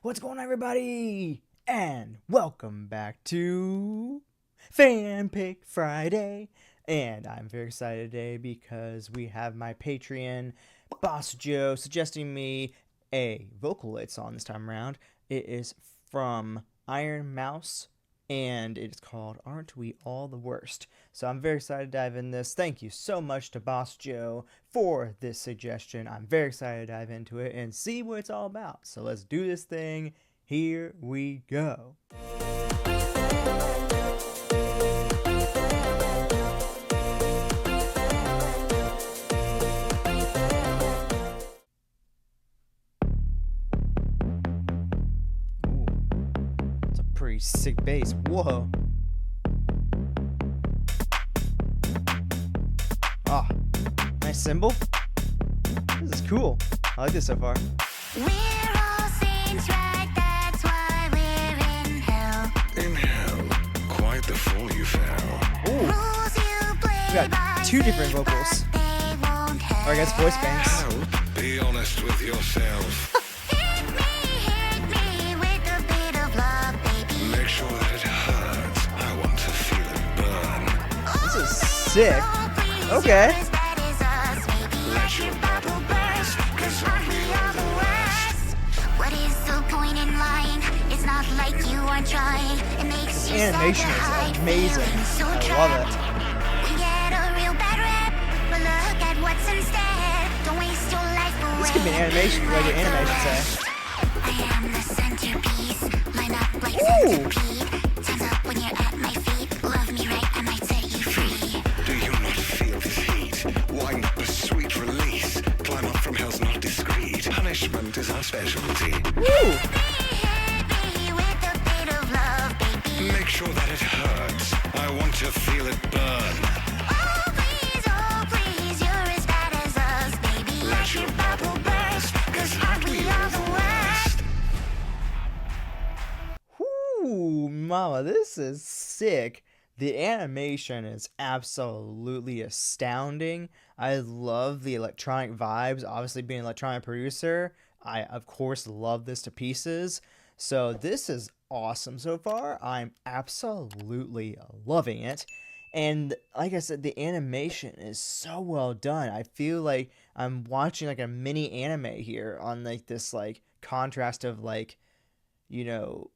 What's going on, everybody? And welcome back to Fan Pick Friday. And I'm very excited today because we have my Patreon, BossJoe, suggesting me a vocaloid song this time around. It is from Ironmouse, and it is called Aren't We All the Worst? So I'm very excited to dive in this. Thank you so much to BossJoe for this suggestion. I'm very excited to dive into it and see what it's all about. So let's do this thing. Here we go. Ooh, it's a pretty sick bass. Whoa. Ah, nice cymbal. This is cool. I like this so far. We're all saints, right? That's why we're in hell. In hell, quite the fall you fell. Ooh, Rules you play we got by two different say, vocals. but they won't Or I guess voice banks. How? Be honest with yourself. hit me with a bit of love, baby. Make sure that it hurts. I want to feel it burn. This is sick. Oh, please, Okay. you're as bad as us, baby. Let your bubble burst, 'cause aren't we all the worst? What is the point in lying? It's not like you aren't trying. It makes you sad Animation to is hide amazing. feelings so I love trapped. it. We get a real bad rap, but look at what's instead. Don't waste your life away. This could be an animation, like an anime, I should say. I am the centerpiece. Line up like Ooh. centipede. Time's up when you're at my feet. Love me right, I might set you free. Do you not feel this heat? Why not the sweet release? Climb up from hell's not discreet. Punishment is our specialty. Woo! Hit me with a bit of love, baby. Make sure that it hurts. I want to feel it burn. Oh please, you're as bad as us, baby. Let your bubble burst, 'cause aren't we all the worst? Ooh, mama, this is sick. The animation is absolutely astounding. I love the electronic vibes. Obviously, being an electronic producer, I, of course, love this to pieces. So this is awesome so far. I'm absolutely loving it. And like I said, the animation is so well done. I feel like I'm watching like a mini anime here on like this like contrast of like, you know,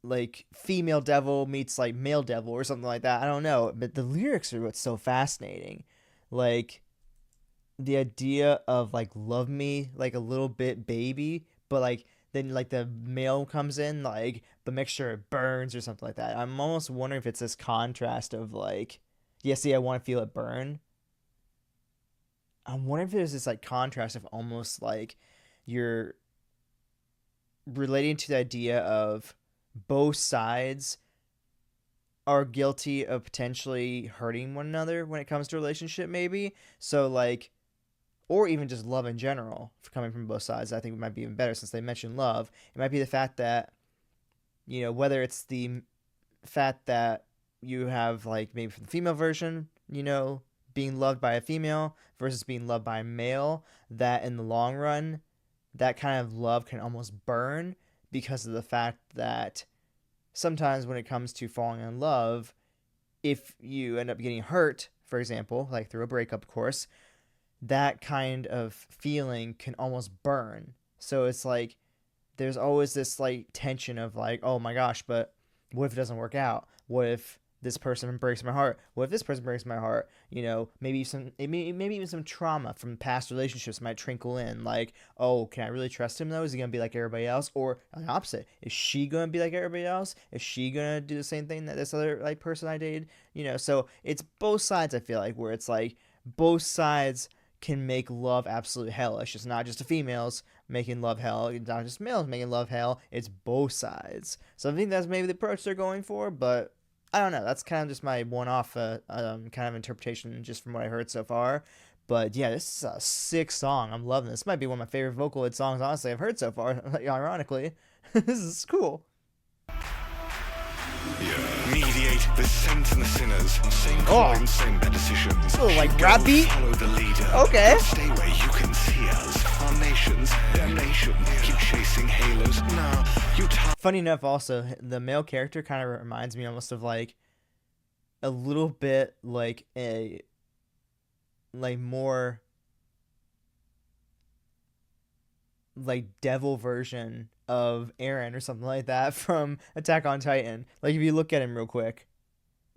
like female devil meets like male devil or something like that. I don't know, but the lyrics are what's so fascinating. Like the idea of like love me like a little bit baby, but like then like the male comes in like but make sure it burns or something like that. I'm almost wondering if it's this contrast of like, yeah, see, I want to feel it burn. I'm wondering if there's this like contrast of almost like you're relating to the idea of both sides are guilty of potentially hurting one another when it comes to a relationship, maybe. So like, or even just love in general, coming from both sides. I think it might be even better since they mentioned love. It might be the fact that, you know, whether it's the fact that you have like maybe for the female version, you know, being loved by a female versus being loved by a male, that in the long run, that kind of love can almost burn because of the fact that sometimes when it comes to falling in love, if you end up getting hurt, for example, like through a breakup, of course, that kind of feeling can almost burn. So it's like there's always this like tension of like, oh my gosh, but what if it doesn't work out? What if this person breaks my heart? What if this person breaks my heart? You know, maybe even some trauma from past relationships might trickle in. Like, oh, can I really trust him though? Is he gonna be like everybody else? Or the opposite? Is she gonna be like everybody else? Is she gonna do the same thing that this other like person I dated? You know, so it's both sides. I feel like where it's like both sides can make love absolute hellish. It's not just the females making love hell. It's not just males making love hell. It's both sides. So I think that's maybe the approach they're going for, but I don't know. That's kind of just my one-off kind of interpretation just from what I heard so far. But yeah, this is a sick song. I'm loving this. This might be one of my favorite vocaloid songs, honestly, I've heard so far, ironically. This is cool. Yeah. Mediate the saints and the sinners. Same coin, same bad decisions. Oh, like She'd rap go beat? Follow the leader. Okay. Stay where you can see us. Our nations, damnation. Keep chasing halos. Now you Funny enough, also, the male character kind of reminds me almost of like a little bit like a more like devil version of Eren or something like that from Attack on Titan. Like if you look at him real quick,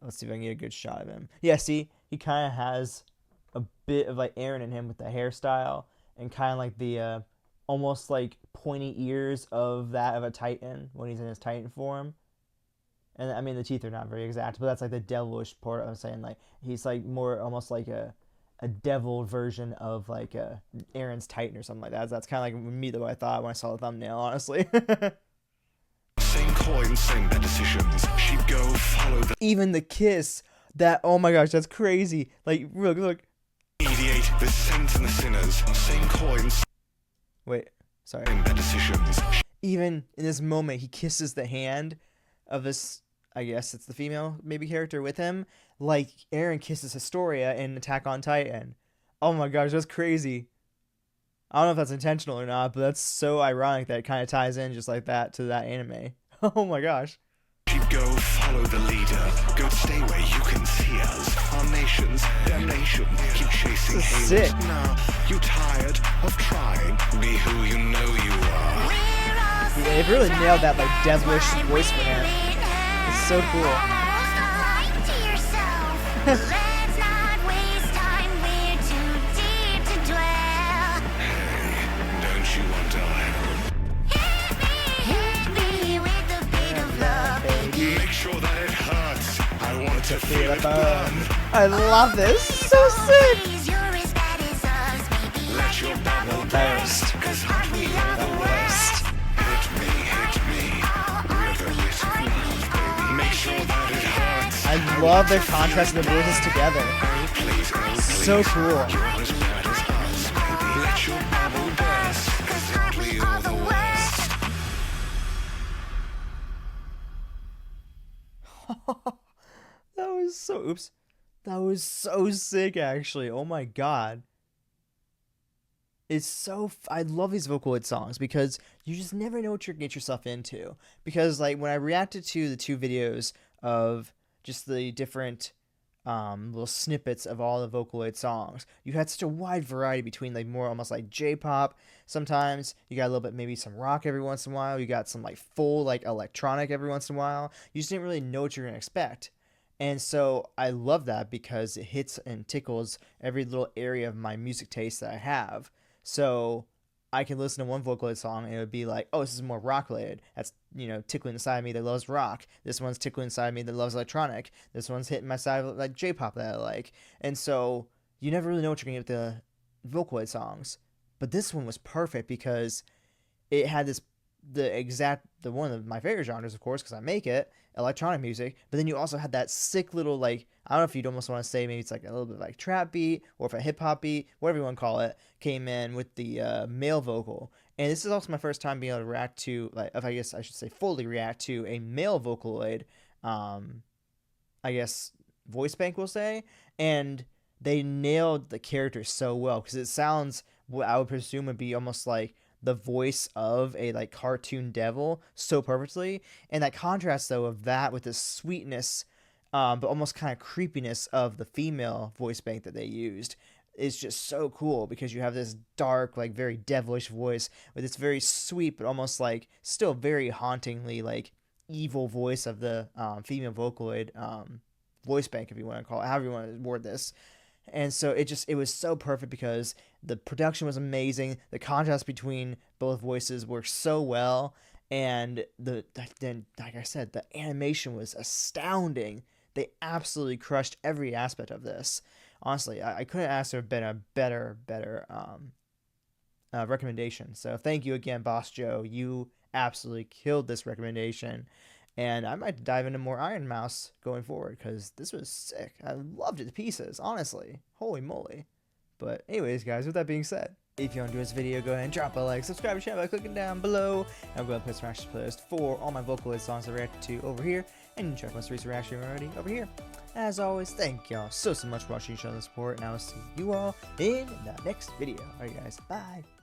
let's see if I can get a good shot of him. Yeah, see, he kind of has a bit of like Eren in him with the hairstyle and kind of like the almost like pointy ears of that of a Titan when he's in his Titan form. And I mean the teeth are not very exact, but that's like the devilish part. I'm saying like he's like more almost like a devil version of like Eren's Titan or something like that. That's kind of like me the way I thought when I saw the thumbnail, honestly. same coin, same bad decisions. She'd go follow the Even the kiss, that, oh my gosh, that's crazy. Like look. mediate the saints and the sinners. Same coin, Wait, sorry. same bad decisions. Even in this moment, he kisses the hand of this, I guess it's the female maybe character with him, like Eren kisses Historia in Attack on Titan. Oh my gosh, that's crazy. I don't know if that's intentional or not, but that's so ironic that it kind of ties in just like that to that anime. Oh my gosh. She'd go follow the leader. Go stay where you can see us. Our nations, damnation. Keep chasing This is halos. sick. Now you tired of trying? Be who you know you are. They've really nailed that like devilish voice for him. It's so cool. Let's not waste time, we're too deep to dwell. Don't you want to help? Hit me with the beat of love, baby. Make sure that it hurts. I want to feel it burn. I love this. So sick. Please, you're as bad as us, baby. Let your bubble Burst. Cause aren't we all the worst? Hit me. We're the little ones, baby. Make sure that it hurts. I love their contrast of the voices together. Oh, please. So cool. You're as bad as us, baby. Let your bubble burst. Cause aren't we all the worst? That was so oops. That was so sick actually. Oh my god. It's so I love these vocaloid songs because you just never know what you're gonna get yourself into. Because like when I reacted to the two videos of just the different little snippets of all the vocaloid songs, you had such a wide variety between like more almost like J-pop sometimes, you got a little bit maybe some rock every once in a while, you got some like full like electronic every once in a while. You just didn't really know what you're gonna expect. And so I love that because it hits and tickles every little area of my music taste that I have. So I can listen to one vocaloid song and it would be like, oh, this is more rock related. That's, tickling inside me that loves rock. This one's tickling inside me that loves electronic. This one's hitting my side of like J-pop that I like. And so you never really know what you're going to get with the vocaloid songs. But this one was perfect because it had the one of my favorite genres, of course, because I make it, electronic music. But then you also had that sick little like, I don't know if you'd almost want to say maybe it's like a little bit like trap beat or if a hip hop beat, whatever you want to call it, came in with the male vocal. And this is also my first time being able to react to, like, if I guess I should say fully react to a male vocaloid, I guess voice bank we'll say. And they nailed the character so well because it sounds what I would presume would be almost like the voice of a like cartoon devil so perfectly. And that contrast though of that with the sweetness but almost kind of creepiness of the female voice bank that they used is just so cool because you have this dark, like very devilish voice with this very sweet but almost like still very hauntingly like evil voice of the female vocaloid voice bank, if you want to call it, however you want to word this. And so it was so perfect because the production was amazing. The contrast between both voices worked so well. And then, like I said, the animation was astounding. They absolutely crushed every aspect of this. Honestly, I couldn't ask for a better recommendation. So thank you again, BossJoe. You absolutely killed this recommendation. And I might dive into more Ironmouse going forward because this was sick. I loved it to pieces, honestly. Holy moly. But anyways, guys, with that being said, If you enjoyed this video, go ahead and drop a like, subscribe to the channel by clicking down below. And I'm going to put some reaction playlist for all my vocaloid songs I reacted to over here. And check my recent reaction already over here. As always, thank y'all so much for watching, each other support, and I will see you all in the next video. Alright guys, bye.